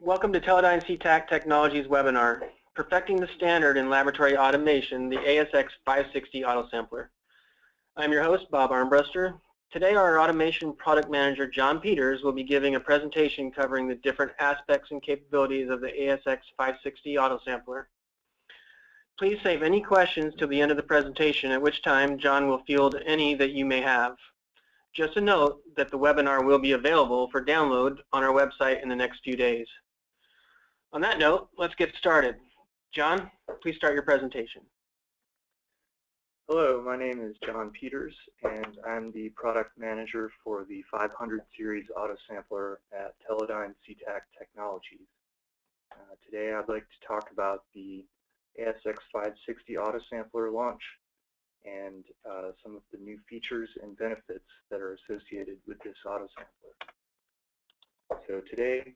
Welcome to Teledyne CTAC Technologies webinar, Perfecting the Standard in Laboratory Automation, the ASX-560 Autosampler. I'm your host, Bob Armbruster. Today our automation product manager, John Peters, will be giving a presentation covering the different aspects and capabilities of the ASX-560 Autosampler. Please save any questions till the end of the presentation, at which time John will field any that you may have. Just a note that the webinar will be available for download on our website in the next few days. On that note, let's get started. John, please start your presentation. Hello, my name is John Peters, and I'm the product manager for the 500 series Autosampler at Teledyne CTAC Technologies. Today I'd like to talk about the ASX-560 Autosampler launch and some of the new features and benefits that are associated with this Autosampler. So today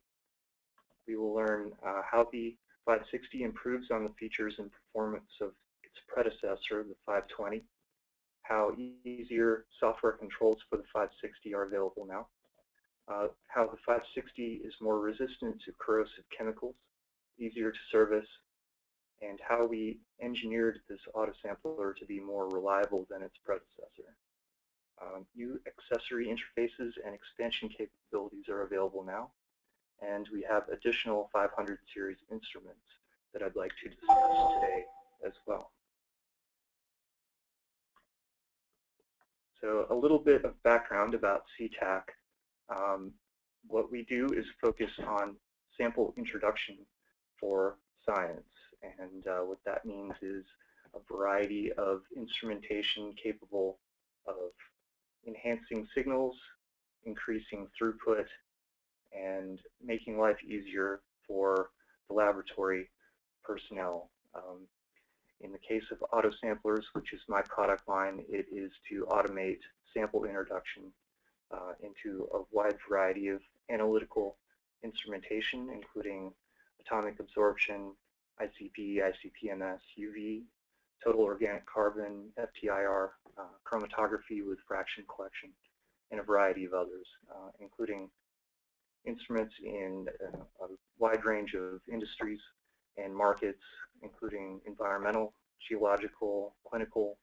we will learn how the 560 improves on the features and performance of its predecessor, the 520, how easier software controls for the 560 are available now, how the 560 is more resistant to corrosive chemicals, easier to service, and how we engineered this Autosampler to be more reliable than its predecessor. New accessory interfaces and expansion capabilities are available now, and we have additional 500 series instruments that I'd like to discuss today as well. So a little bit of background about CTAC. What we do is focus on sample introduction for science, and what that means is a variety of instrumentation capable of enhancing signals, increasing throughput, and making life easier for the laboratory personnel. In the case of Autosamplers, which is my product line, it is to automate sample introduction into a wide variety of analytical instrumentation, including atomic absorption, ICP, ICP-MS, UV, total organic carbon, FTIR, chromatography with fraction collection, and a variety of others, including instruments in a wide range of industries and markets, including environmental, geological, clinical,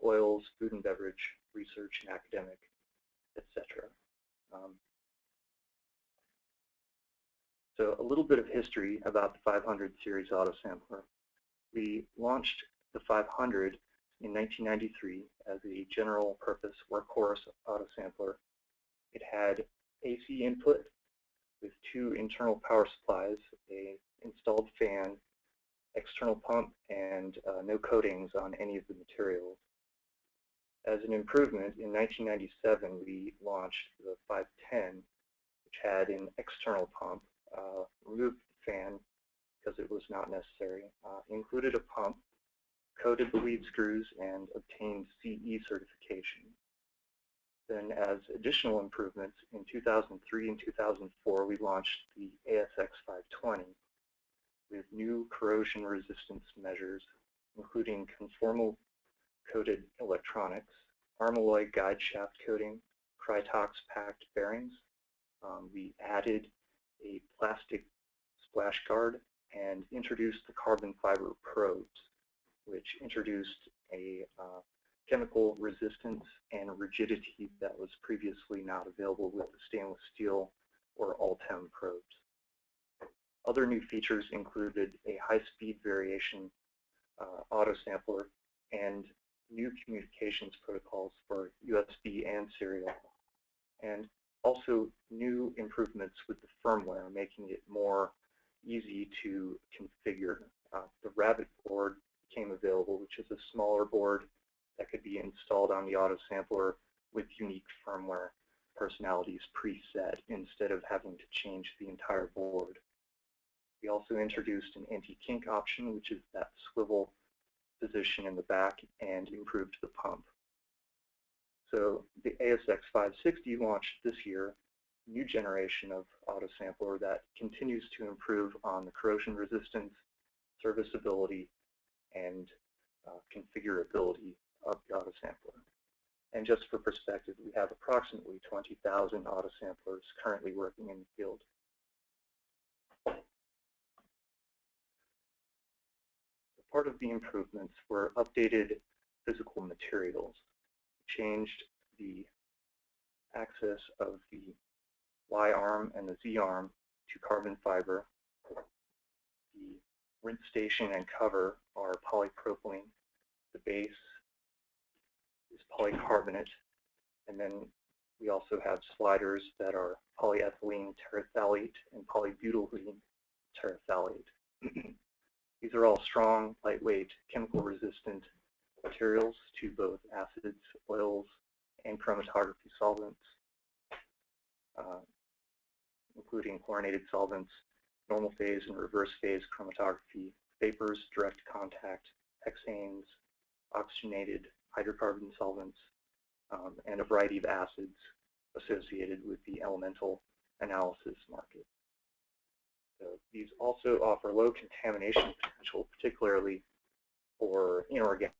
oils, food and beverage, research and academic, etc. So a little bit of history about the 500 series Autosampler. We launched the 500 in 1993 as a general purpose workhorse Autosampler. It had AC input with two internal power supplies, an installed fan, external pump, and no coatings on any of the materials. As an improvement, in 1997 we launched the 510, which had an external pump, removed the fan because it was not necessary, included a pump, coated the lead screws, and obtained CE certification. Then, as additional improvements, in 2003 and 2004, we launched the ASX-520 with new corrosion resistance measures, including conformal coated electronics, Armalloy guide shaft coating, Krytox packed bearings. We added a plastic splash guard and introduced the carbon fiber probes, which introduced a chemical resistance and rigidity that was previously not available with the stainless steel or all-tem probes. Other new features included a high-speed variation Autosampler and new communications protocols for USB and serial, and also new improvements with the firmware, making it more easy to configure. The Rabbit board became available, which is a smaller board that could be installed on the Autosampler with unique firmware personalities preset instead of having to change the entire board. We also introduced an anti-kink option, which is that swivel position in the back, and improved the pump. So the ASX-560 launched this year, new generation of Autosampler that continues to improve on the corrosion resistance, serviceability, and configurability of the Autosampler. And just for perspective, we have approximately 20,000 Autosamplers currently working in the field. part of the improvements were updated physical materials, changed the axis of the Y-arm and the Z-arm to carbon fiber. The rinse station and cover are polypropylene. The base is polycarbonate. And then we also have sliders that are polyethylene terephthalate and polybutylene terephthalate. These are all strong, lightweight, chemical-resistant materials to both acids, oils, and chromatography solvents, including chlorinated solvents, normal phase and reverse phase chromatography, vapors, direct contact, hexanes, oxygenated hydrocarbon solvents, and a variety of acids associated with the elemental analysis market. So these also offer low contamination potential, particularly for inorganic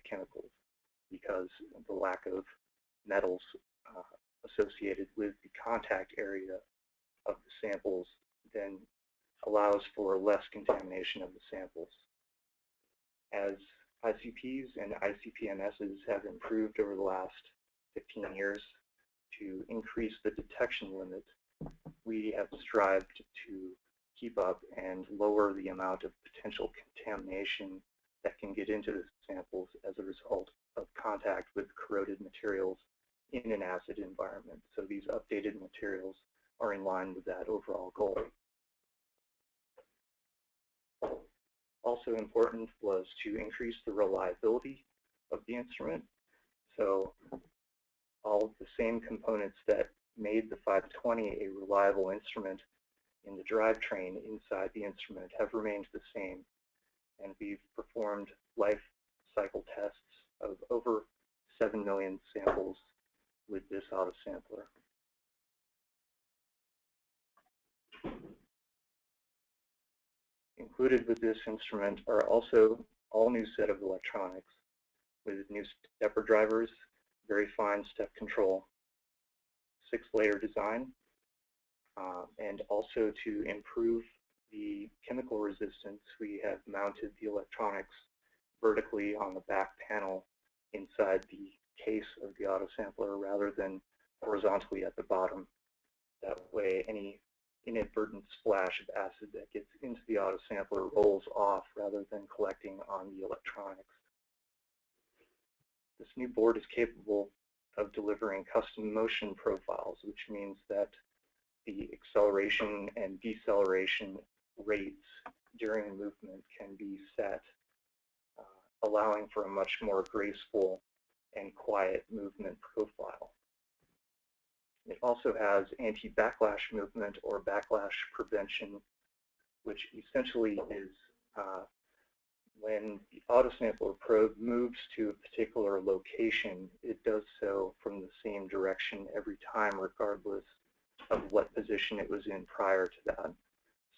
chemicals, because of the lack of metals associated with the contact area of the samples then allows for less contamination of the samples. As ICPs and ICP-MSs have improved over the last 15 years to increase the detection limit, we have strived to keep up and lower the amount of potential contamination that can get into the samples as a result of contact with corroded materials in an acid environment. So these updated materials are in line with that overall goal. Also important was to increase the reliability of the instrument. So all of the same components that made the 520 a reliable instrument in the drivetrain inside the instrument have remained the same. And we've performed life cycle tests of over 7 million samples with this autosampler. Included with this instrument are also all new set of electronics with new stepper drivers, very fine step control, 6-layer design, and also to improve the chemical resistance, we have mounted the electronics vertically on the back panel inside the case of the autosampler rather than horizontally at the bottom. That way any inadvertent splash of acid that gets into the autosampler rolls off rather than collecting on the electronics. This new board is capable of delivering custom motion profiles, which means that the acceleration and deceleration rates during movement can be set, allowing for a much more graceful and quiet movement profile. It also has anti-backlash movement or backlash prevention, which essentially is when the autosampler probe moves to a particular location, it does so from the same direction every time, regardless of what position it was in prior to that.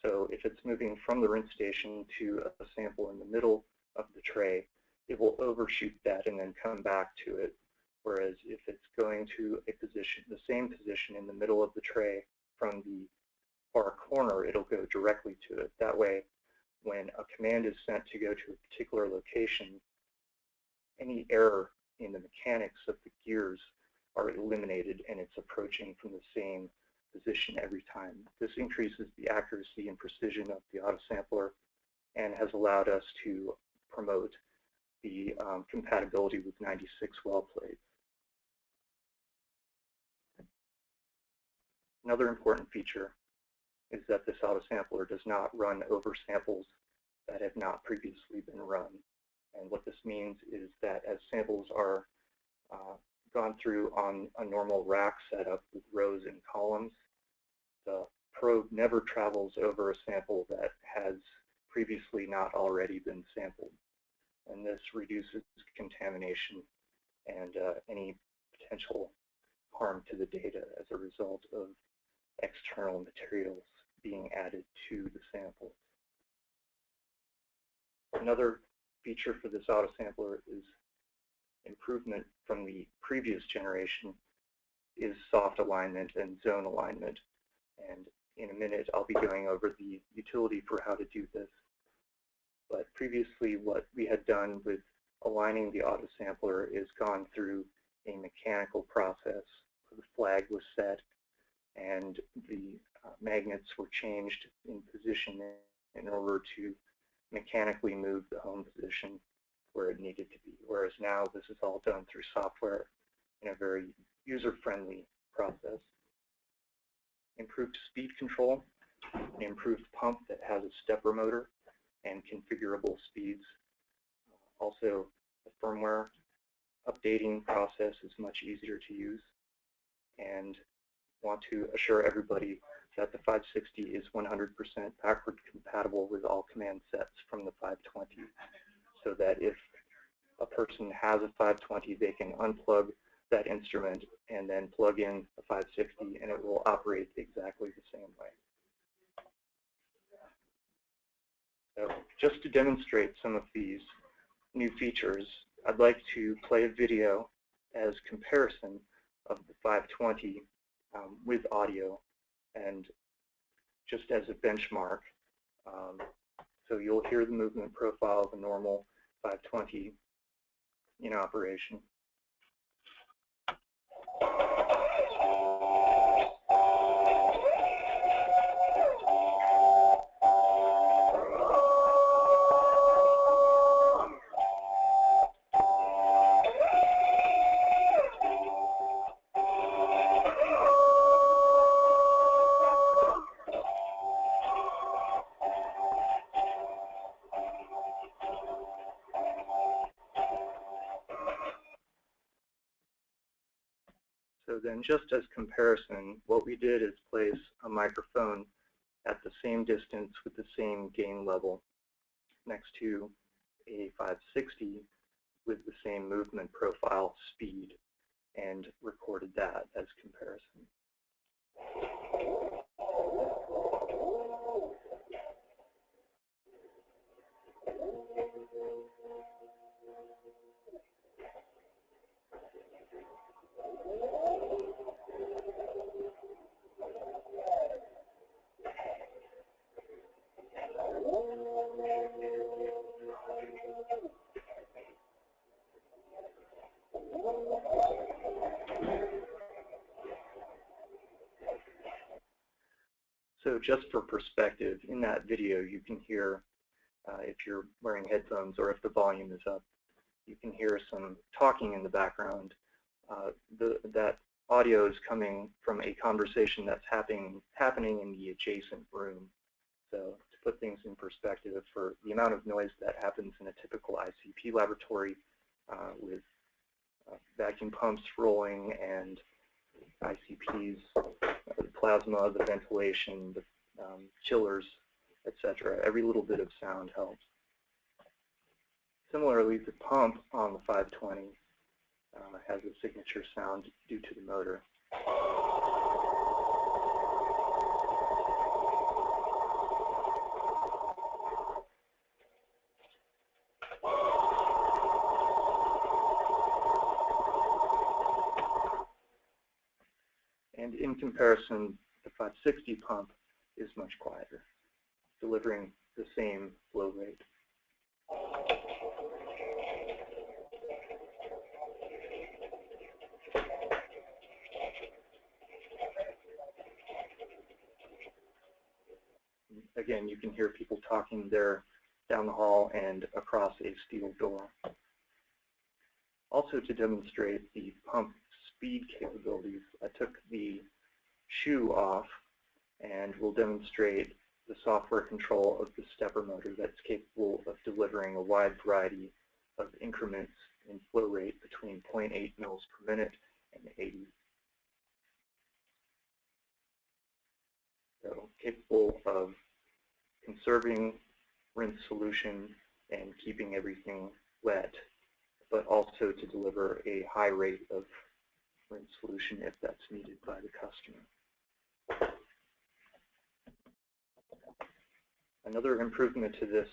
So if it's moving from the rinse station to a sample in the middle of the tray, it will overshoot that and then come back to it. Whereas if it's going to a position, the same position in the middle of the tray from the far corner, it'll go directly to it. That way, when a command is sent to go to a particular location, any error in the mechanics of the gears are eliminated and it's approaching from the same position every time. This increases the accuracy and precision of the autosampler and has allowed us to promote the compatibility with 96 well plates. Another important feature is that this autosampler does not run over samples that have not previously been run. And what this means is that as samples are gone through on a normal rack setup with rows and columns, the probe never travels over a sample that has previously not already been sampled. And this reduces contamination and any potential harm to the data as a result of external materials being added to the sample. Another feature for this autosampler is improvement from the previous generation is soft alignment and zone alignment. And in a minute, I'll be going over the utility for how to do this. But previously, what we had done with aligning the autosampler is gone through a mechanical process. The flag was set and the magnets were changed in position in order to mechanically move the home position where it needed to be. Whereas now this is all done through software in a very user-friendly process. Improved speed control, an improved pump that has a stepper motor and configurable speeds. Also, the firmware updating process is much easier to use, and want to assure everybody that the 560 is 100% backward compatible with all command sets from the 520, so that if a person has a 520, they can unplug that instrument and then plug in a 560 and it will operate exactly the same way. So just to demonstrate some of these new features, I'd like to play a video as comparison of the 520 with audio, and just as a benchmark. So you'll hear the movement profile of a normal 520 in operation. So then, just as comparison, what we did is place a microphone at the same distance with the same gain level next to a 560 with the same movement profile speed, and recorded that as comparison. So just for perspective, in that video you can hear, if you're wearing headphones or if the volume is up, you can hear some talking in the background. That audio is coming from a conversation that's happening in the adjacent room. So to put things in perspective, for the amount of noise that happens in a typical ICP laboratory with vacuum pumps rolling and ICPs, the plasma, the ventilation, the chillers, etc. Every little bit of sound helps. Similarly, the pump on the 520 has a signature sound due to the motor. And in comparison, the 560 pump is much quieter, delivering the same flow rate. Again, you can hear people talking there down the hall and across a steel door. Also, to demonstrate the pump speed capabilities, I took the shoe off and will demonstrate the software control of the stepper motor that's capable of delivering a wide variety of increments in flow rate between 0.8 mils per minute and 80. So capable of conserving rinse solution and keeping everything wet, but also to deliver a high rate of rinse solution if that's needed by the customer. Another improvement to this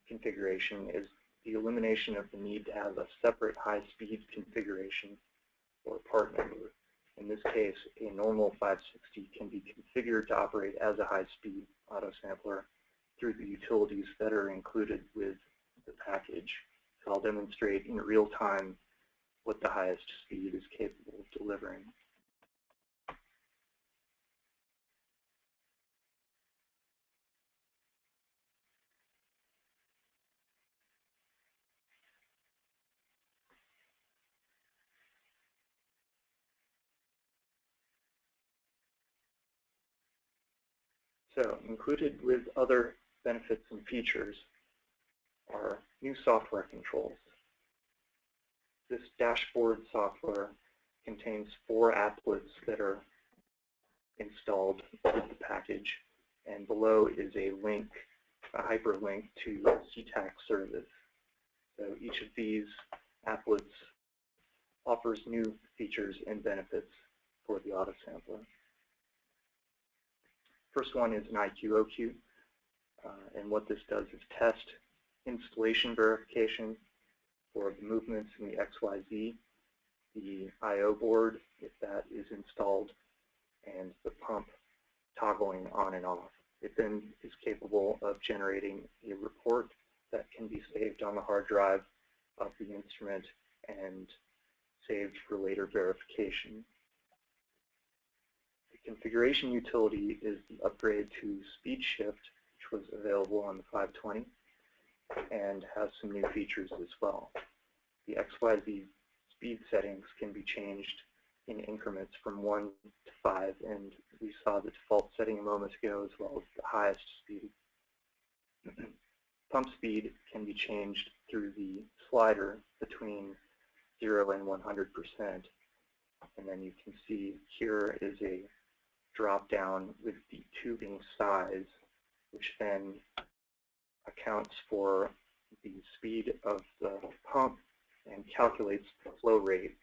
configuration is the elimination of the need to have a separate high-speed configuration or part number. In this case, a normal 560 can be configured to operate as a high-speed autosampler, through the utilities that are included with the package. So I'll demonstrate in real time what the highest speed is capable of delivering. So included with other benefits and features are new software controls. This dashboard software contains 4 applets that are installed with the package, and below is a link, a hyperlink to CTAC service. So each of these applets offers new features and benefits for the Autosampler. First one is an IQ-OQ, and what this does is test installation verification for the movements in the XYZ, the I/O board, if that is installed, and the pump toggling on and off. It then is capable of generating a report that can be saved on the hard drive of the instrument and saved for later verification. The configuration utility is the upgrade to speed shift, which was available on the 520 and has some new features as well. The XYZ speed settings can be changed in increments from 1 to 5, and we saw the default setting a moment ago as well as the highest speed. Pump speed can be changed through the slider between 0 and 100%, and then you can see here is a drop down with the tubing size, which then accounts for the speed of the pump and calculates the flow rate.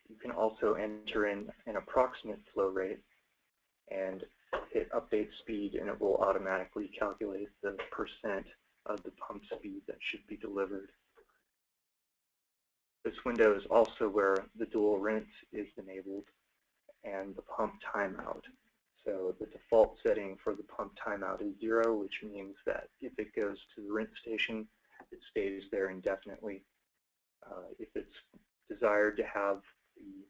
You can also enter in an approximate flow rate and hit update speed, and it will automatically calculate the percent of the pump speed that should be delivered. This window is also where the dual rinse is enabled and the pump timeout. So the default setting for the pump timeout is 0, which means that if it goes to the rinse station, it stays there indefinitely. If it's desired to have the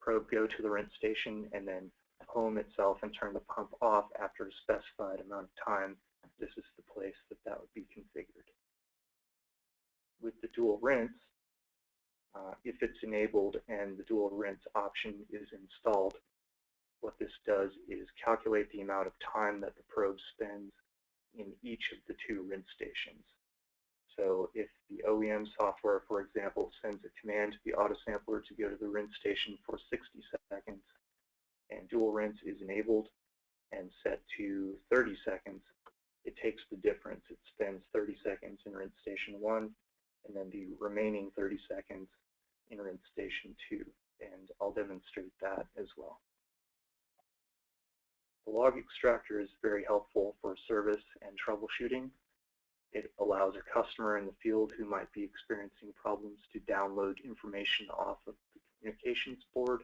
probe go to the rinse station and then home itself and turn the pump off after a specified amount of time, this is the place that that would be configured. With the dual rinse, if it's enabled and the dual rinse option is installed, what this does is calculate the amount of time that the probe spends in each of the 2 rinse stations. So if the OEM software, for example, sends a command to the Autosampler to go to the rinse station for 60 seconds, and dual rinse is enabled and set to 30 seconds, it takes the difference. It spends 30 seconds in rinse station 1, and then the remaining 30 seconds in rinse station 2, and I'll demonstrate that as well. The log extractor is very helpful for service and troubleshooting. It allows a customer in the field who might be experiencing problems to download information off of the communications board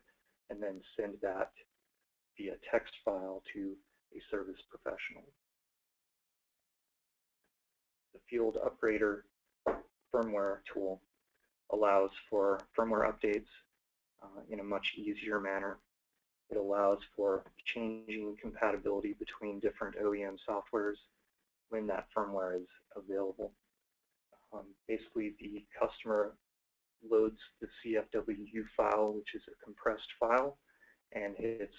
and then send that via text file to a service professional. The field upgrader firmware tool allows for firmware updates in a much easier manner. It allows for changing compatibility between different OEM softwares when that firmware is available. Basically, the customer loads the CFWU file, which is a compressed file, and hits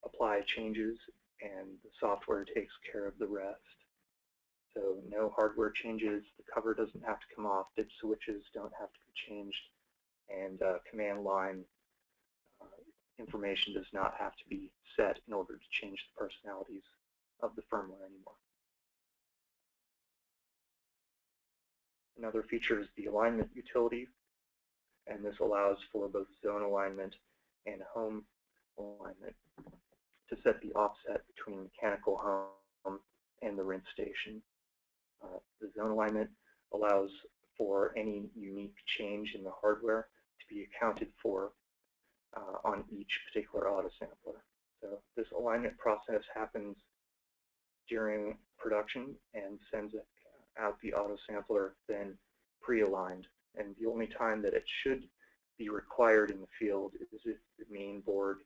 apply changes, and the software takes care of the rest. So no hardware changes, the cover doesn't have to come off, dip switches don't have to be changed, and command line information does not have to be set in order to change the personalities of the firmware anymore. Another feature is the alignment utility, and this allows for both zone alignment and home alignment to set the offset between mechanical home and the rinse station. The zone alignment allows for any unique change in the hardware to be accounted for on each particular Autosampler. So this alignment process happens during production and sends out the autosampler then pre-aligned. And the only time that it should be required in the field is if the main board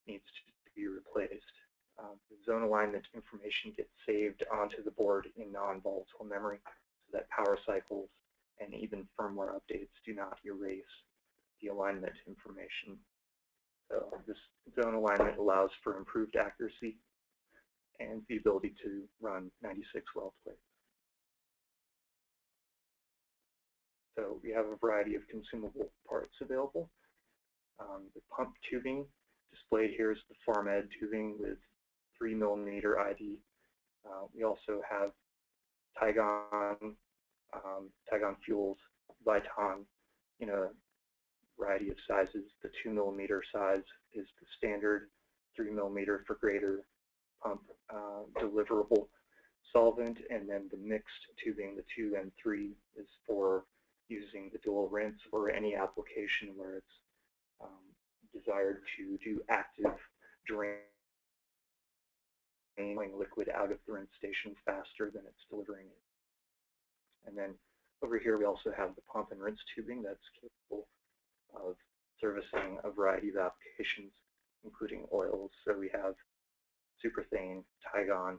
needs to be replaced. The zone alignment information gets saved onto the board in non-volatile memory so that power cycles and even firmware updates do not erase the alignment information. So this zone alignment allows for improved accuracy and the ability to run 96 weld plates. So we have a variety of consumable parts available. The pump tubing displayed here is the FarmEd tubing with 3mm ID. We also have Tygon fuels, Viton in a variety of sizes. The 2mm size is the standard, 3mm for greater pump deliverable solvent, and then the mixed tubing, the 2 and 3, is for using the dual rinse or any application where it's desired to do active draining liquid out of the rinse station faster than it's delivering it. And then over here we also have the pump and rinse tubing that's capable of servicing a variety of applications, including oils. So we have Superthane, Tygon,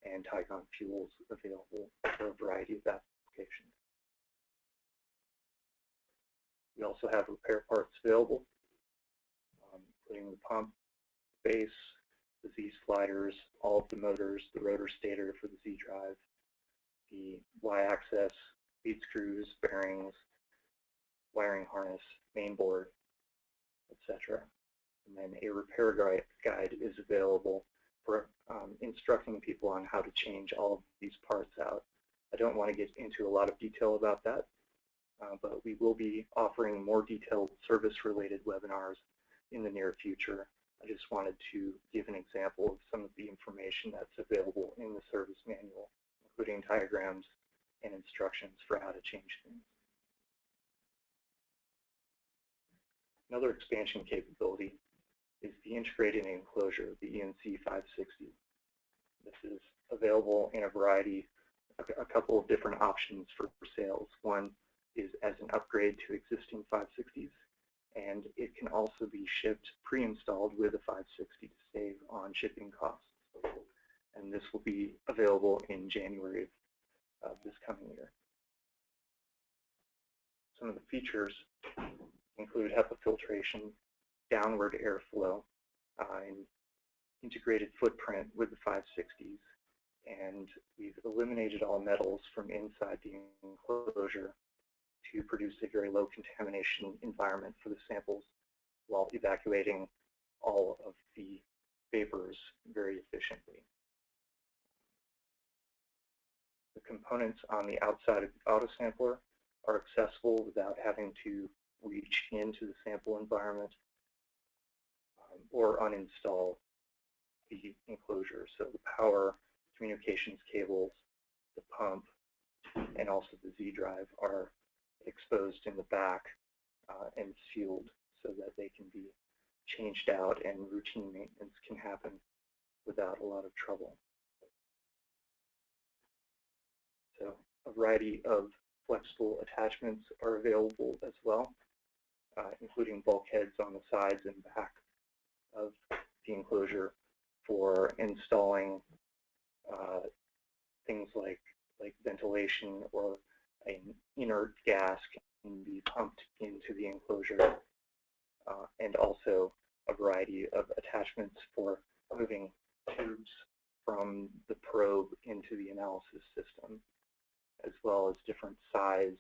and Tygon fuels available for a variety of applications. We also have repair parts available, including the pump, base, the Z sliders, all of the motors, the rotor stator for the Z drive, the Y-axis, bead screws, bearings, wiring harness, main board, etc. And then a repair guide is available for instructing people on how to change all of these parts out. I don't want to get into a lot of detail about that, but we will be offering more detailed service-related webinars in the near future. I just wanted to give an example of some of the information that's available in the service manual, including diagrams and instructions for how to change things. Another expansion capability is the integrated enclosure, the ENC-560. This is available in a variety, a couple of different options for sales. One is as an upgrade to existing 560s, and it can also be shipped pre-installed with a 560 to save on shipping costs. And this will be available in January of this coming year. Some of the features include HEPA filtration, downward airflow, and integrated footprint with the 560s, and we've eliminated all metals from inside the enclosure to produce a very low contamination environment for the samples while evacuating all of the vapors very efficiently. The components on the outside of the autosampler are accessible without having to reach into the sample environment or uninstall the enclosure. So the power, communications cables, the pump, and also the Z drive are exposed in the back and sealed so that they can be changed out and routine maintenance can happen without a lot of trouble. So a variety of flexible attachments are available as well, including bulkheads on the sides and back of the enclosure for installing things like ventilation, or an inert gas can be pumped into the enclosure, and also a variety of attachments for moving tubes from the probe into the analysis system, as well as different size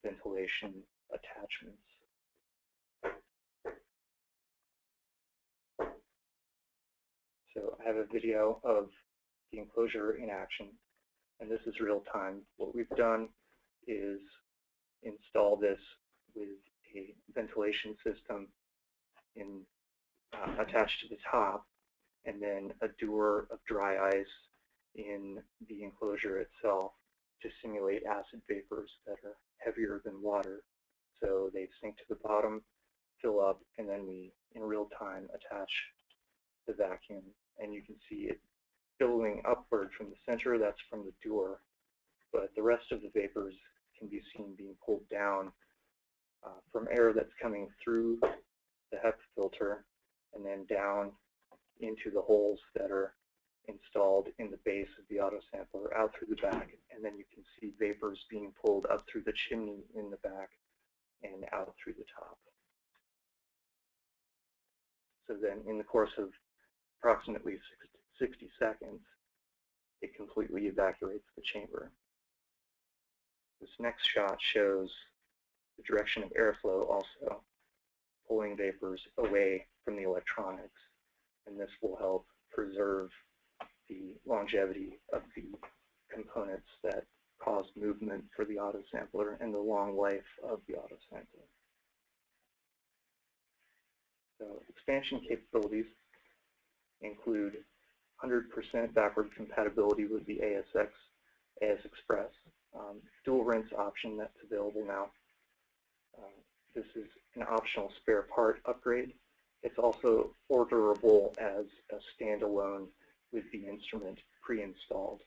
ventilation attachments. So I have a video of the enclosure in action, and this is real time. What we've done is install this with a ventilation system attached to the top, and then a dewar of dry ice in the enclosure itself to simulate acid vapors that are heavier than water. So they sink to the bottom, fill up, and then we, in real time, attach the vacuum, and you can see it billowing upward from the center. That's from the door, but the rest of the vapors can be seen being pulled down from air that's coming through the HEPA filter and then down into the holes that are installed in the base of the autosampler out through the back, and then you can see vapors being pulled up through the chimney in the back and out through the top. So then in the course of approximately 60 seconds, it completely evacuates the chamber. This next shot shows the direction of airflow also, pulling vapors away from the electronics, and this will help preserve the longevity of the components that cause movement for the autosampler and the long life of the autosampler. So expansion capabilities include 100% backward compatibility with the AS Express, dual rinse option that's available now. This is an optional spare part upgrade. It's also orderable as a standalone with the instrument pre-installed,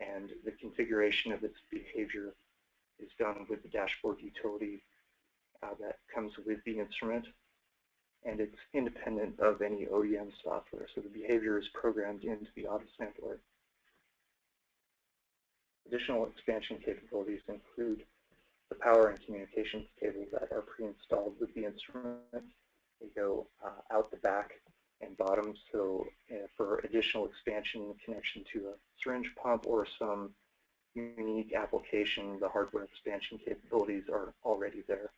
and the configuration of its behavior is done with the dashboard utility that comes with the instrument, and it's independent of any OEM software, so the behavior is programmed into the autosampler. Additional expansion capabilities include the power and communications cables that are pre-installed with the instrument. They go out the back and bottom, so for additional expansion connection to a syringe pump or some unique application, the hardware expansion capabilities are already there.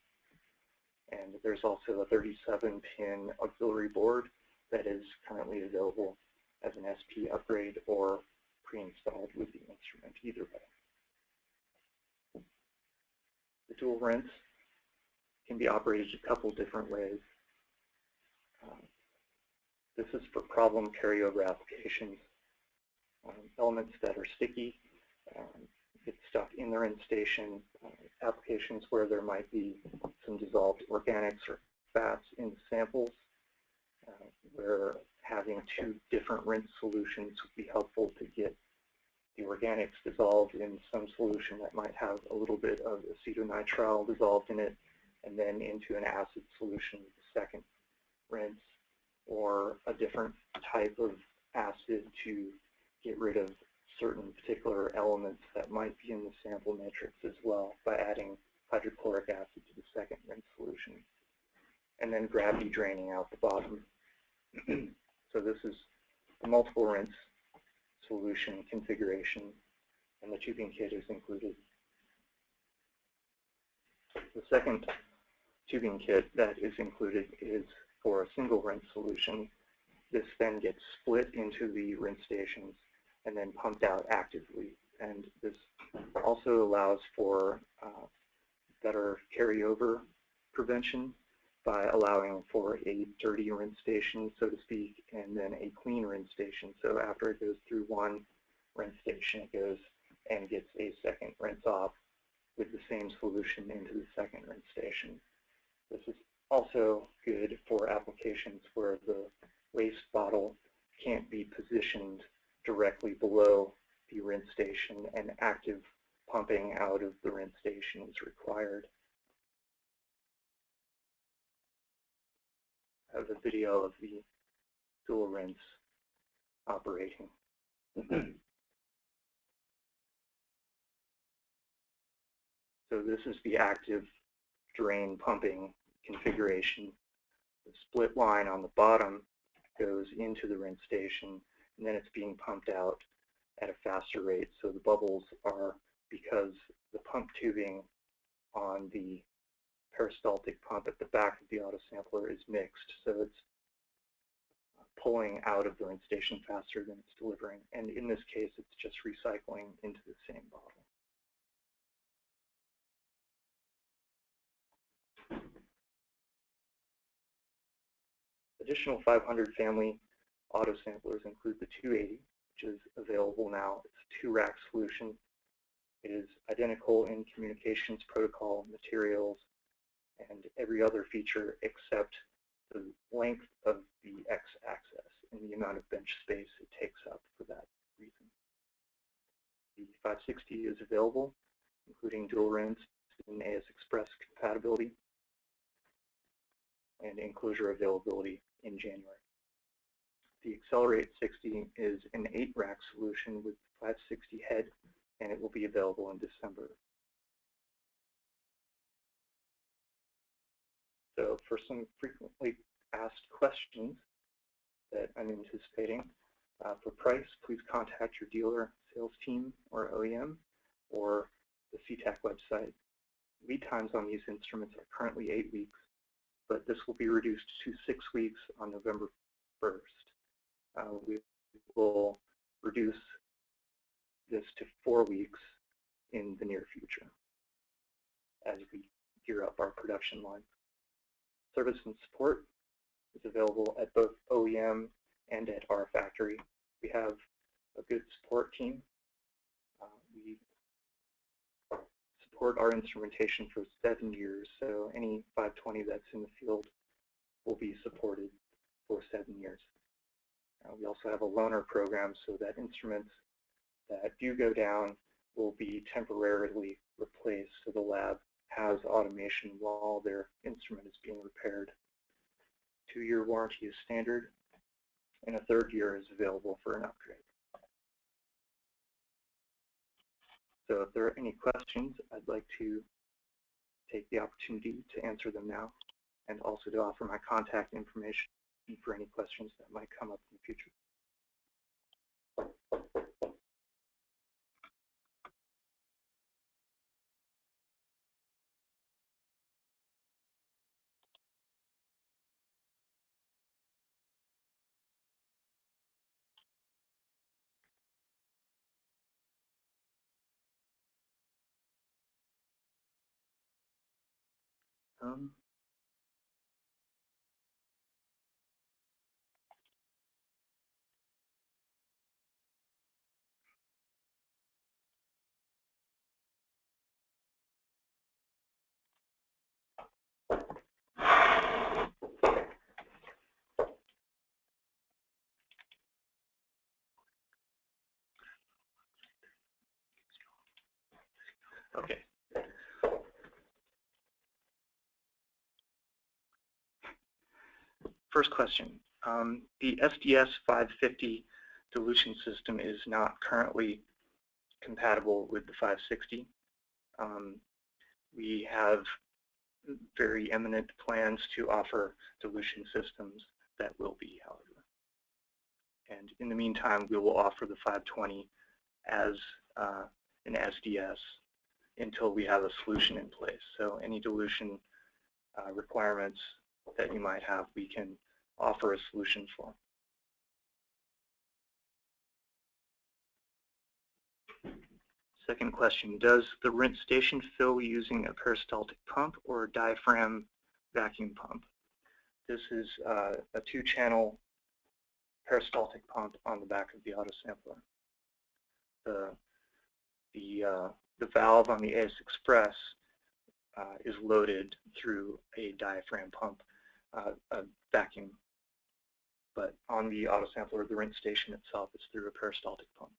And there's also a 37-pin auxiliary board that is currently available as an SP upgrade or pre-installed with the instrument, either way. The dual rinse can be operated a couple different ways. This is for problem carryover applications. Elements that are sticky get stuck in the rinse station, applications where there might be some dissolved organics or fats in the samples, where having two different rinse solutions would be helpful to get the organics dissolved in some solution that might have a little bit of acetonitrile dissolved in it, and then into an acid solution with the second rinse, or a different type of acid to get rid of certain particular elements that might be in the sample matrix as well by adding hydrochloric acid to the second rinse solution, and then gravity draining out the bottom. So this is the multiple rinse solution configuration, and the tubing kit is included. The second tubing kit that is included is for a single rinse solution. This then gets split into the rinse stations and then pumped out actively. And this also allows for better carryover prevention by allowing for a dirty rinse station, so to speak, and then a clean rinse station. So after it goes through one rinse station, it goes and gets a second rinse off with the same solution into the second rinse station. This is also good for applications where the waste bottle can't be positioned directly below the rinse station and active pumping out of the rinse station is required. I have a video of the dual rinse operating. So this is the active drain pumping configuration. The split line on the bottom goes into the rinse station, and then it's being pumped out at a faster rate. So the bubbles are because the pump tubing on the peristaltic pump at the back of the autosampler is mixed, so it's pulling out of the rinse station faster than it's delivering. And in this case, it's just recycling into the same bottle. Additional 500 family autosamplers include the 280, which is available now. It's a 2-rack solution. It is identical in communications protocol, materials, and every other feature except the length of the x-axis. in the amount of bench space it takes up for that reason. The 560 is available, including dual rinse and ASX-Express compatibility and enclosure availability in January. The Accelerate 60 is an 8-rack solution with 560 head, and it will be available in December. So for some frequently asked questions that I'm anticipating, for price, please contact your dealer, sales team, or OEM, or the CTAC website. Lead times on these instruments are currently 8 weeks, but this will be reduced to 6 weeks on November 1st. We will reduce this to 4 weeks in the near future as we gear up our production line. Service and support is available at both OEM and at our factory. We have a good support team. We support our instrumentation for 7 years, so any 520 that's in the field will be supported for 7 years. We also have a loaner program so that instruments that do go down will be temporarily replaced, so the lab has automation while their instrument is being repaired. 2-year warranty is standard, and a 3rd year is available for an upgrade. So if there are any questions, I'd like to take the opportunity to answer them now, and also to offer my contact information for any questions that might come up in the future. Okay. First question. The SDS-550 dilution system is not currently compatible with the 560. We have very imminent plans to offer dilution systems that will be, however. And in the meantime, we will offer the 520 as an SDS until we have a solution in place. So any dilution requirements that you might have, we can offer a solution for. Second question, does the rinse station fill using a peristaltic pump or a diaphragm vacuum pump? This is a 2-channel peristaltic pump on the back of the Autosampler. The valve on the AS-Express is loaded through a diaphragm pump, a vacuum. But on the Autosampler, the rinse station itself is through a peristaltic pump.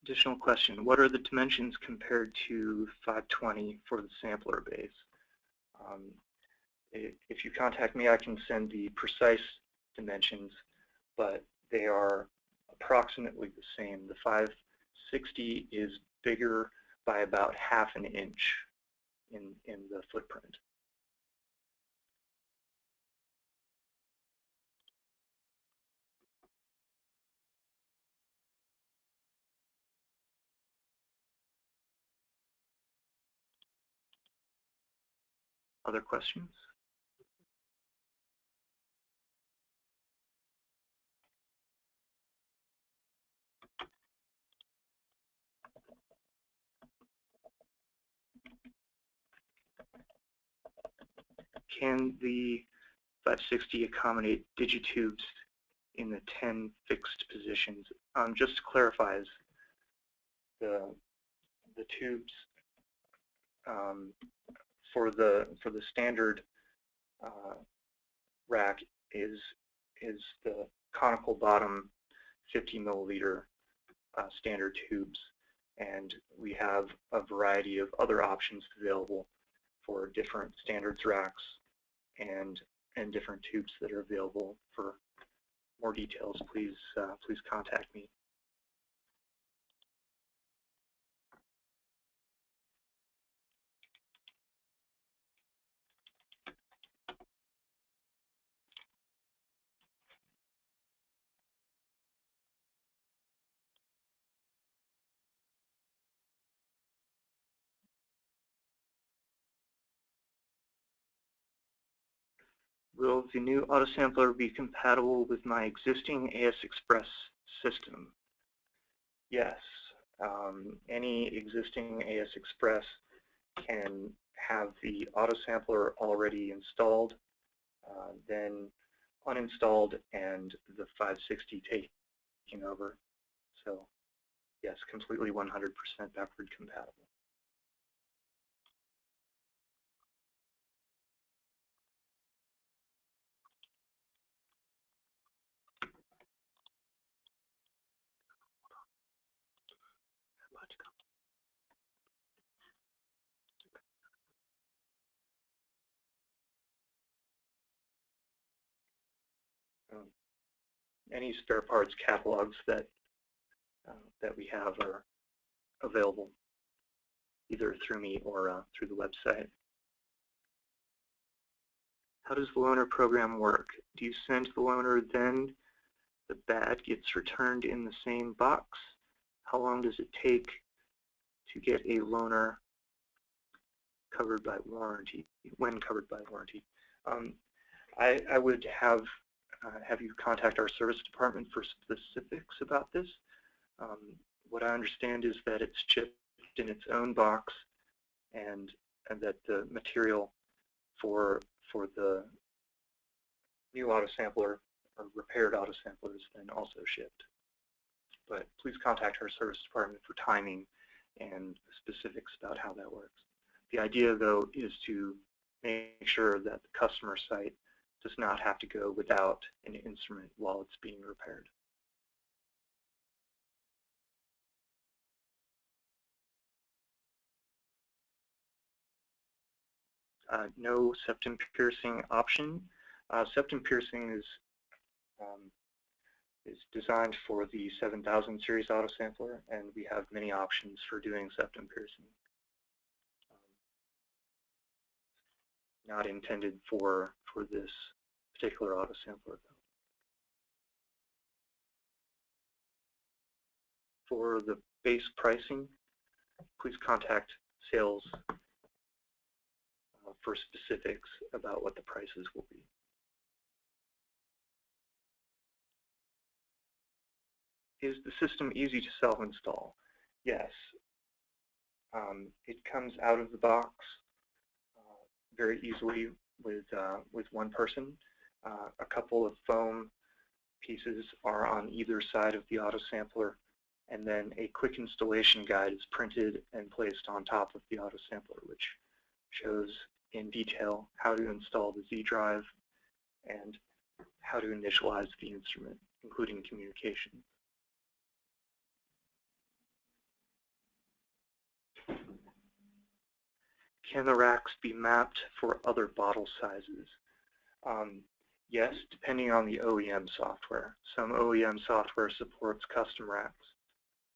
Additional question, what are the dimensions compared to 520 for the sampler base? If you contact me, I can send the precise dimensions, but they are approximately the same. The 560 is bigger by about ½ an inch in the footprint. Other questions? Can the 560 accommodate digitubes in the 10 fixed positions? Just to clarify, the tubes for the standard rack is the conical bottom 50 milliliter standard tubes, and we have a variety of other options available for different standards racks and different tubes that are available. For more details, please contact me. Will the new Autosampler be compatible with my existing ASX system? Yes. Any existing ASX can have the Autosampler already installed, then uninstalled, and the 560 taking over. So yes, completely 100% backward compatible. Any spare parts catalogs that we have are available either through me or through the website. How does the loaner program work? Do you send the loaner, then the bad gets returned in the same box? How long does it take to get a loaner covered by warranty, when covered by warranty? I would have you contact our service department for specifics about this. What I understand is that it's shipped in its own box, and that the material for the new Autosampler or repaired Autosampler is then also shipped. But please contact our service department for timing and specifics about how that works. The idea, though, is to make sure that the customer site does not have to go without an instrument while it's being repaired. No septum piercing option. Septum piercing is designed for the 7000 series Autosampler, and we have many options for doing septum piercing. Not intended for this particular Autosampler, though. For the base pricing, please contact sales for specifics about what the prices will be. Is the system easy to self-install? Yes. It comes out of the box very easily with one person. A couple of foam pieces are on either side of the Autosampler, and then a quick installation guide is printed and placed on top of the Autosampler, which shows in detail how to install the Z drive and how to initialize the instrument, including communication. Can the racks be mapped for other bottle sizes? Yes, depending on the OEM software. Some OEM software supports custom racks,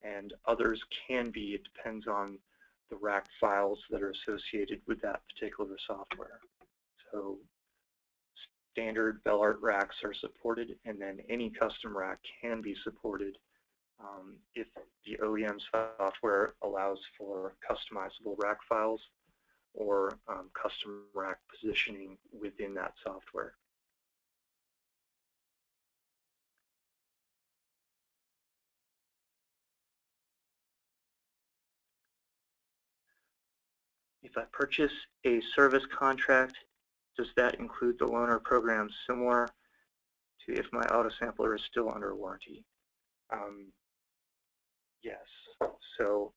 and others can be. It depends on the rack files that are associated with that particular software. So standard Bellart racks are supported, and then any custom rack can be supported if the OEM software allows for customizable rack files or custom rack positioning within that software. If I purchase a service contract, does that include the loaner program similar to if my Autosampler is still under warranty? Yes. So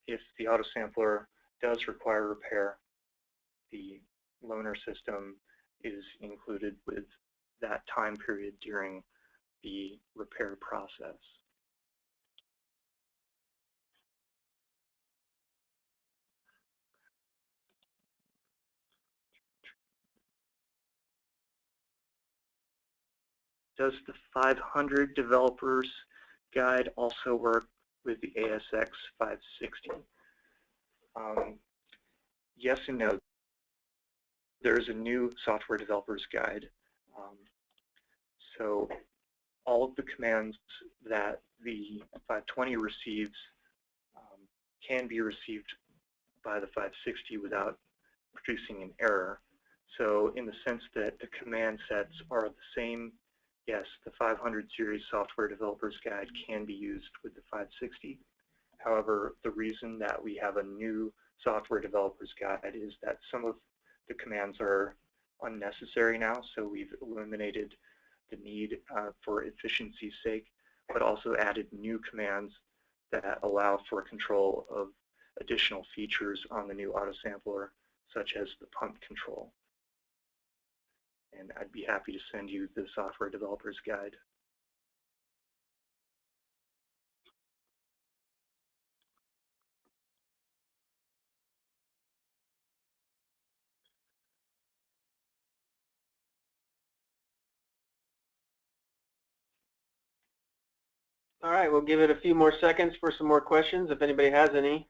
if the autosampler does require repair, the loaner system is included with that time period during the repair process. Does the 500 developers guide also work with the ASX-560? Yes and no. There's a new software developers guide. So all of the commands that the 520 receives can be received by the 560 without producing an error. So in the sense that the command sets are the same, yes, the 500 series software developers guide can be used with the 560. However, the reason that we have a new software developers guide is that some of the commands are unnecessary now, so we've eliminated the need for efficiency's sake, but also added new commands that allow for control of additional features on the new autosampler, such as the pump control. And I'd be happy to send you the software developers guide. All right, we'll give it a few more seconds for some more questions if anybody has any.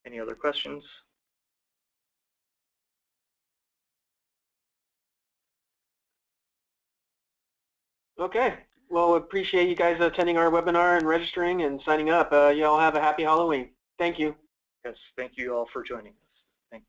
Any other questions? Okay. Well, appreciate you guys attending our webinar and registering and signing up. You all have a happy Halloween. Thank you. Yes, thank you all for joining us. Thanks.